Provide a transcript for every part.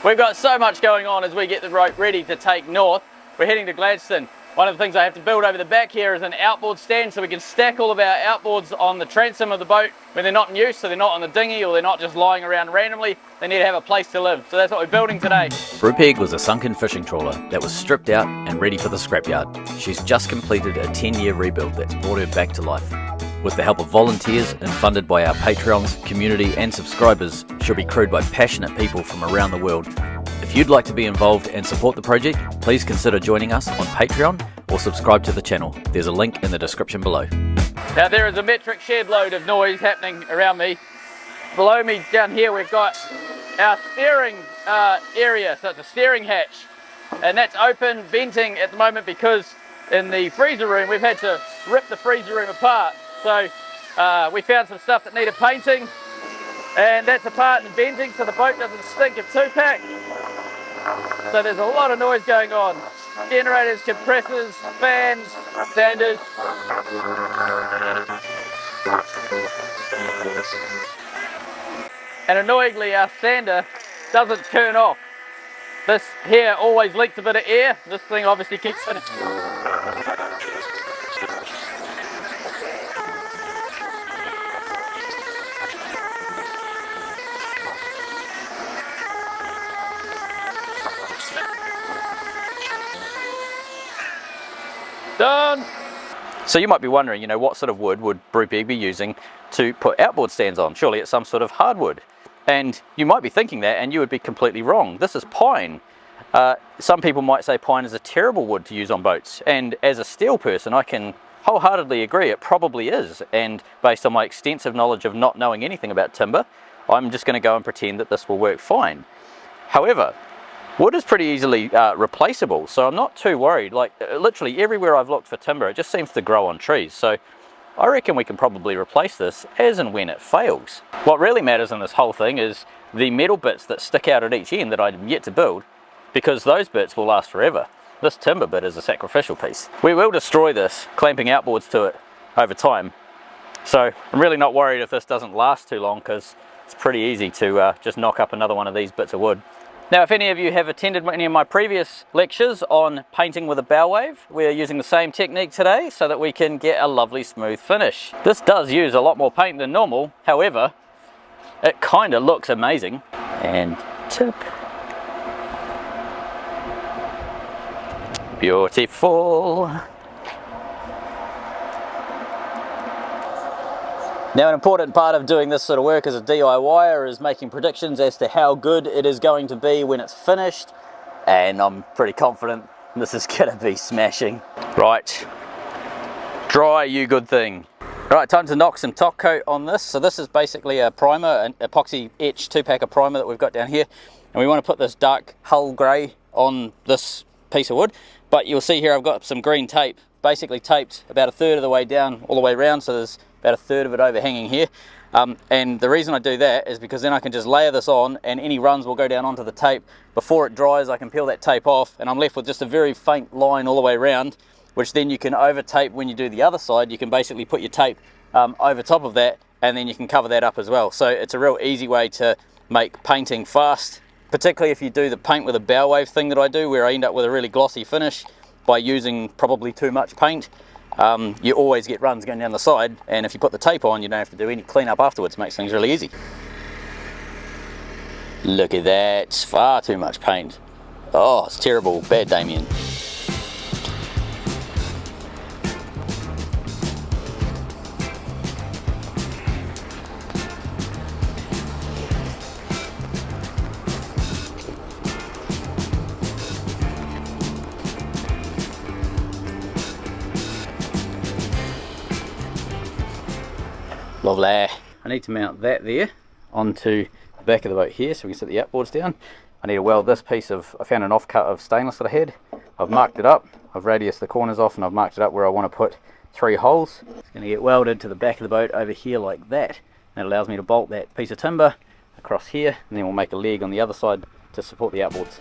We've got so much going on as we get the rope ready to take north. We're heading to Gladstone. One of the things I have to build over the back here is an outboard stand so we can stack all of our outboards on the transom of the boat when they're not in use, so they're not on the dinghy or they're not just lying around randomly. They need to have a place to live. So that's what we're building today. Brupeg was a sunken fishing trawler that was stripped out and ready for the scrapyard. She's just completed a 10-year rebuild that's brought her back to life. With the help of volunteers and funded by our Patreons, community and subscribers, she'll be crewed by passionate people from around the world. If you'd like to be involved and support the project, please consider joining us on Patreon or subscribe to the channel. There's a link in the description below. Now there is a metric shed load of noise happening around me. Below me down here we've got our steering area, so it's a steering hatch. And that's open, venting at the moment because in the freezer room we've had to rip the freezer room apart. So we found some stuff that needed painting, and that's apart and venting so the boat doesn't stink of 2-pack. So there's a lot of noise going on. Generators, compressors, fans, sanders. And annoyingly our sander doesn't turn off. This here always leaks a bit of air. This thing obviously keeps it. Done. So you might be wondering, you know, what sort of wood would Brupeg be using to put outboard stands on? Surely it's some sort of hardwood. And you might be thinking that, and you would be completely wrong. This is pine. Some people might say pine is a terrible wood to use on boats. And as a steel person, I can wholeheartedly agree it probably is. And based on my extensive knowledge of not knowing anything about timber, I'm just going to go and pretend that this will work fine. However, wood is pretty easily replaceable, so I'm not too worried. Like literally everywhere I've looked for timber, it just seems to grow on trees. So I reckon we can probably replace this as and when it fails. What really matters in this whole thing is the metal bits that stick out at each end that I'm yet to build, because those bits will last forever. This timber bit is a sacrificial piece. We will destroy this, clamping outboards to it over time. So I'm really not worried if this doesn't last too long, because it's pretty easy to just knock up another one of these bits of wood. Now, if any of you have attended any of my previous lectures on painting with a bow wave, we're using the same technique today so that we can get a lovely smooth finish. This does use a lot more paint than normal, however, it kind of looks amazing. And tip. Beautiful. Now, an important part of doing this sort of work as a DIYer is making predictions as to how good it is going to be when it's finished, and I'm pretty confident this is going to be smashing. Right, dry you good thing. Right, time to knock some top coat on this. So this is basically a primer, an epoxy etched 2-packer primer that we've got down here, and we want to put this dark hull grey on this piece of wood. But you'll see here I've got some green tape, basically taped about 1/3 of the way down all the way around, so there's about 1/3 of it overhanging here. And the reason I do that is because then I can just layer this on, and any runs will go down onto the tape. Before it dries, I can peel that tape off, and I'm left with just a very faint line all the way around, which then you can over tape when you do the other side. You can basically put your tape over top of that, and then you can cover that up as well. So it's a real easy way to make painting fast, particularly if you do the paint with a bow wave thing that I do, where I end up with a really glossy finish by using probably too much paint. You always get runs going down the side, and if you put the tape on, you don't have to do any cleanup afterwards. It makes things really easy. Look at that, it's far too much paint. Oh, it's terrible, bad Damien. Lovely. I need to mount that there onto the back of the boat here so we can set the outboards down. I need to weld this piece of, I found an offcut of stainless that I had. I've marked it up, I've radiused the corners off, and I've marked it up where I want to put 3 holes. It's going to get welded to the back of the boat over here like that. That allows me to bolt that piece of timber across here, and then we'll make a leg on the other side to support the outboards.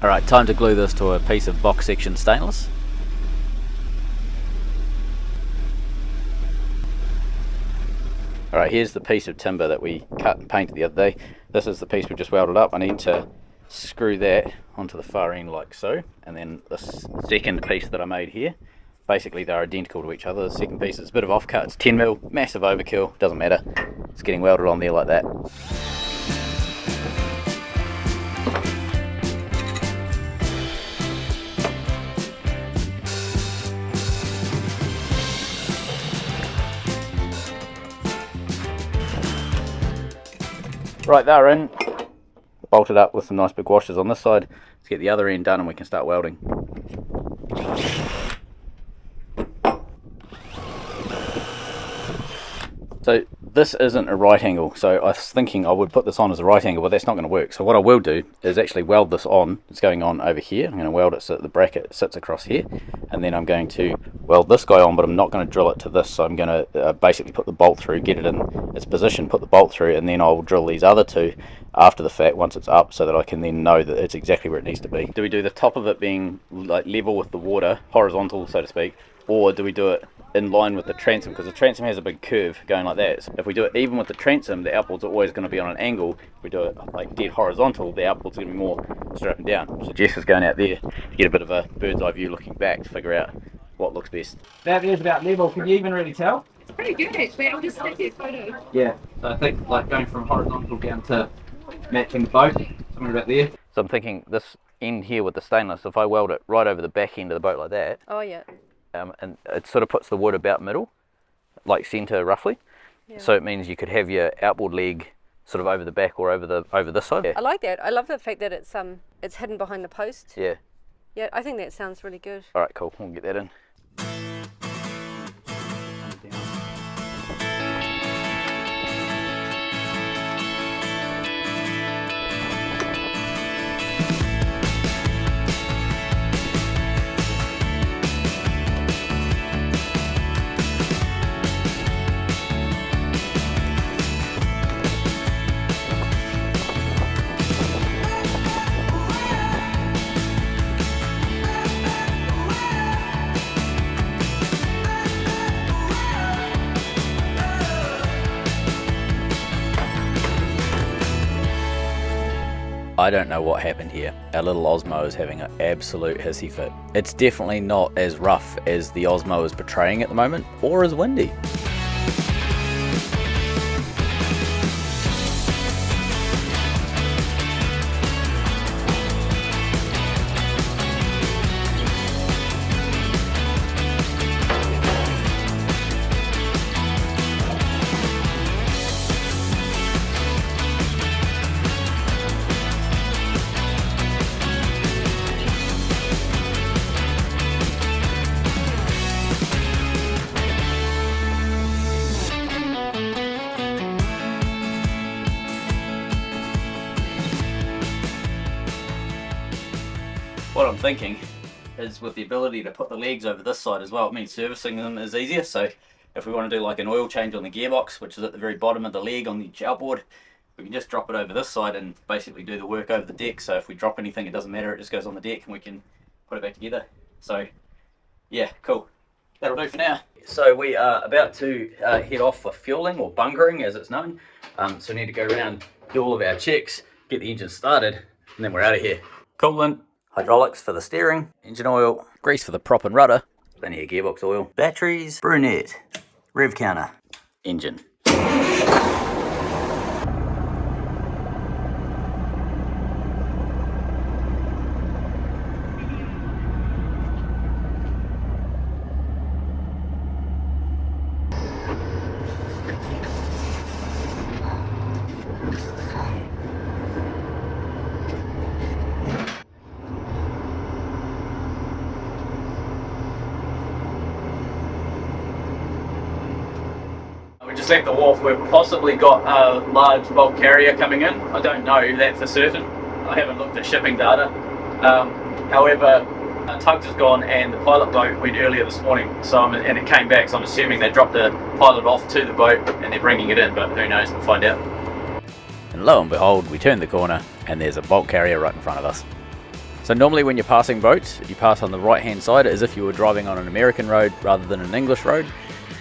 Alright, time to glue this to a piece of box section stainless. Alright, here's the piece of timber that we cut and painted the other day. This is the piece we just welded up. I need to screw that onto the far end like so, and then this second piece that I made here, basically they're identical to each other. The second piece is a bit of offcut, it's 10mm, massive overkill, doesn't matter, it's getting welded on there like that. Right, they're in, bolted up with some nice big washers on this side. Let's get the other end done and we can start welding. So this isn't a right angle, so I was thinking I would put this on as a right angle, but that's not going to work. So what I will do is actually weld this on. It's going on over here. I'm going to weld it so that the bracket sits across here, and then I'm going to weld this guy on, but I'm not going to drill it to this. So I'm going to basically put the bolt through, get it in its position, put the bolt through, and then I'll drill these other two after the fact once it's up, so that I can then know that it's exactly where it needs to be. Do we do the top of it being like level with the water, horizontal so to speak, or do we do it in line with the transom? Because the transom has a big curve going like that. So if we do it even with the transom, the outboards are always going to be on an angle. If we do it like dead horizontal, the outboards are going to be more straight up and down. So Jess is going out there to get a bit of a bird's eye view looking back to figure out what looks best. That is about level. Can you even really tell? It's pretty good actually. I'll just take your photo. Yeah. So I think like going from horizontal down to matching the boat, somewhere about there. So I'm thinking this end here with the stainless, if I weld it right over the back end of the boat like that, Oh yeah. and it sort of puts the wood about middle, like centre roughly. Yeah. So it means you could have your outboard leg sort of over the back or over this side. I like that. I love the fact that it's hidden behind the post. Yeah. Yeah, I think that sounds really good. All right, cool. We'll get that in. I don't know what happened here. Our little Osmo is having an absolute hissy fit. It's definitely not as rough as the Osmo is portraying at the moment, or as windy. What I'm thinking is with the ability to put the legs over this side as well, it means servicing them is easier. So if we want to do like an oil change on the gearbox, which is at the very bottom of the leg on each outboard, we can just drop it over this side and basically do the work over the deck. So if we drop anything, it doesn't matter, it just goes on the deck and we can put it back together. So yeah, cool. That'll do for now. So we are about to head off for fueling, or bunkering as it's known. So we need to go around, do all of our checks, get the engine started, and then we're out of here. Coolant, hydraulics for the steering, engine oil, Grease for the prop and rudder. plenty of gearbox oil, batteries, brunette, rev counter, engine. We just left the wharf. We've possibly got a large bulk carrier coming in. I don't know that for certain. I haven't looked at shipping data. However, Tugs is gone and the pilot boat went earlier this morning, and it came back, so I'm assuming they dropped the pilot off to the boat and they're bringing it in, but who knows, we'll find out. And lo and behold, we turn the corner and there's a bulk carrier right in front of us. So normally when you're passing boats, you pass on the right hand side as if you were driving on an American road rather than an English road.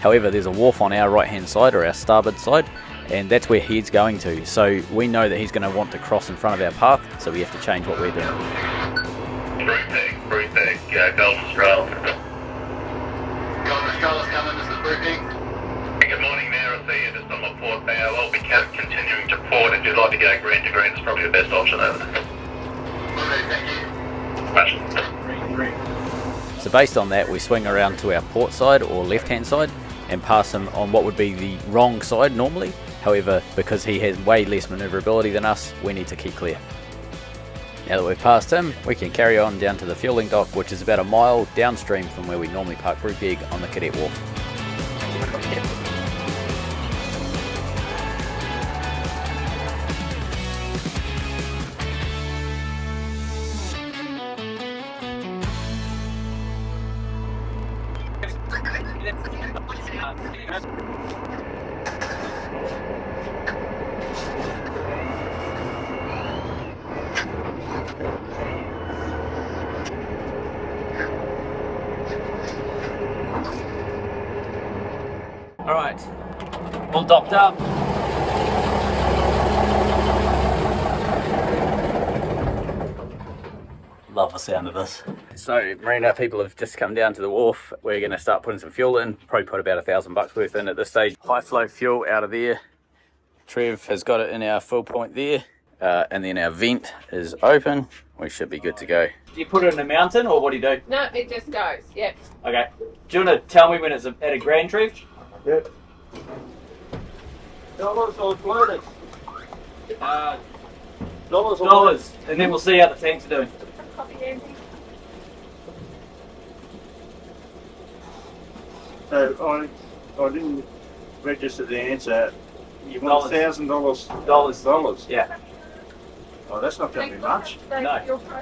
However, there's a wharf on our right hand side, or our starboard side, and that's where he's going to. So we know that he's going to want to cross in front of our path, so we have to change what we're doing. Brupeg, Golden Stroll. Golden Stroll is coming, this is Brupeg. Good morning there, I see you just on the port bow. I'll be continuing to port. If you'd like to go green to green, it's probably the best option over there. Thank you. Green. So based on that, we swing around to our port side or left hand side and pass him on what would be the wrong side normally. However, because he has way less manoeuvrability than us, we need to keep clear. Now that we've passed him, we can carry on down to the fueling dock, which is about a mile downstream from where we normally park Brupeg on the cadet wharf. Alright, all docked up. Love the sound of this. So, marina people have just come down to the wharf. We're going to start putting some fuel in. Probably put about $1,000 worth in at this stage. High flow fuel out of there. Trev has got it in our fill point there. And then our vent is open. We should be good to go. Do you put it in a mountain or what do you do? No, it just goes. Yep. Okay. Do you want to tell me when it's at a grand, Trev? Yep. Dollars or floaters? Dollars. And then we'll see how the tanks are doing. So I didn't register the answer. You want $1,000? Dollars. Yeah. Oh, that's not going to be much. No.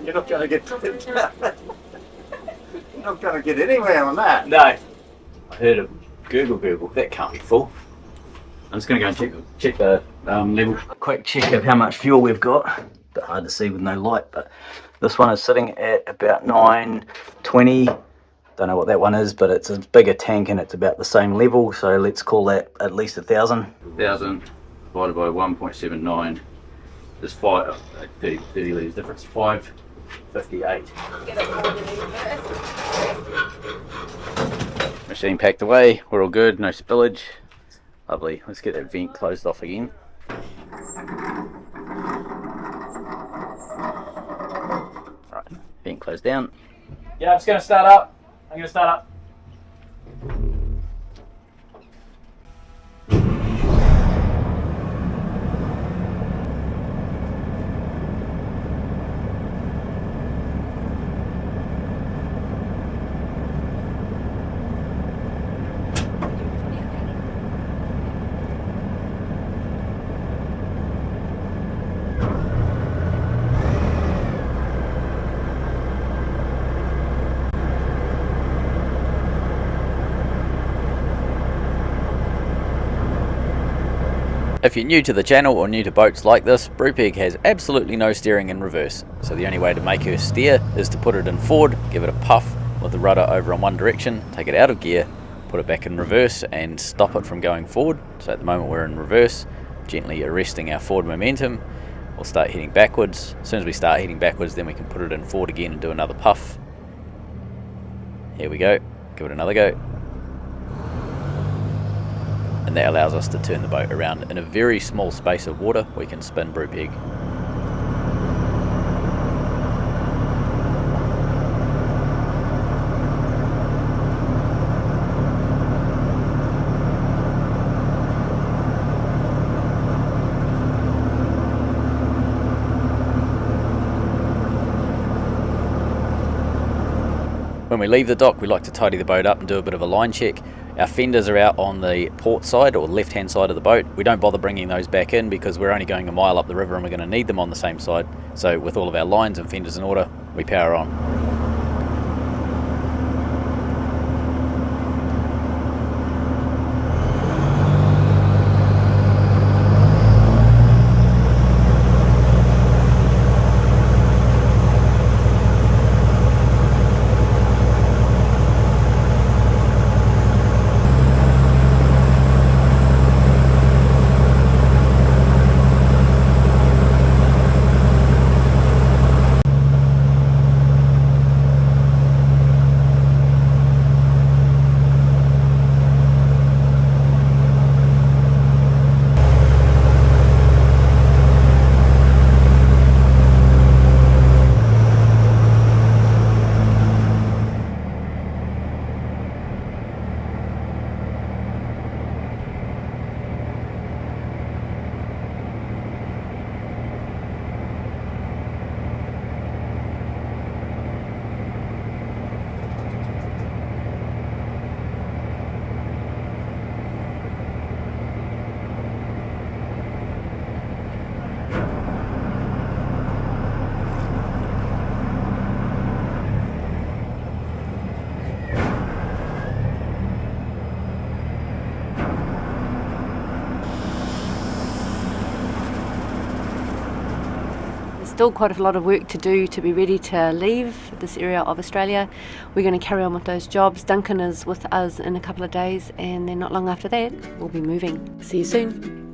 You're not going to get. You're not going to get anywhere on that. No. I heard of Google. That can't be full. I'm just going to go and check the level. Quick check of how much fuel we've got. A bit hard to see with no light, but this one is sitting at about 920. Don't know what that one is, but it's a bigger tank and it's about the same level. So let's call that at least 1,000. 1,000 divided by 1.79 is 30 litres difference. 558. Machine packed away. We're all good. No spillage. Lovely. Let's get that vent closed off again. Right, vent closed down. Yeah, I'm just going to start up. If you're new to the channel or new to boats like this, Brupeg has absolutely no steering in reverse. So the only way to make her steer is to put it in forward, give it a puff with the rudder over in one direction, take it out of gear, put it back in reverse and stop it from going forward. So at the moment we're in reverse, gently arresting our forward momentum. We'll start heading backwards. As soon as we start heading backwards, then we can put it in forward again and do another puff. Here we go, give it another go. And that allows us to turn the boat around. In a very small space of water, we can spin Brupeg. When we leave the dock, we like to tidy the boat up and do a bit of a line check. Our fenders are out on the port side or left hand side of the boat. We don't bother bringing those back in because we're only going a mile up the river and we're going to need them on the same side. So with all of our lines and fenders in order, we power on. still quite a lot of work to do to be ready to leave this area of Australia. We're going to carry on with those jobs. Duncan is with us in a couple of days, and then not long after that, we'll be moving. See you soon.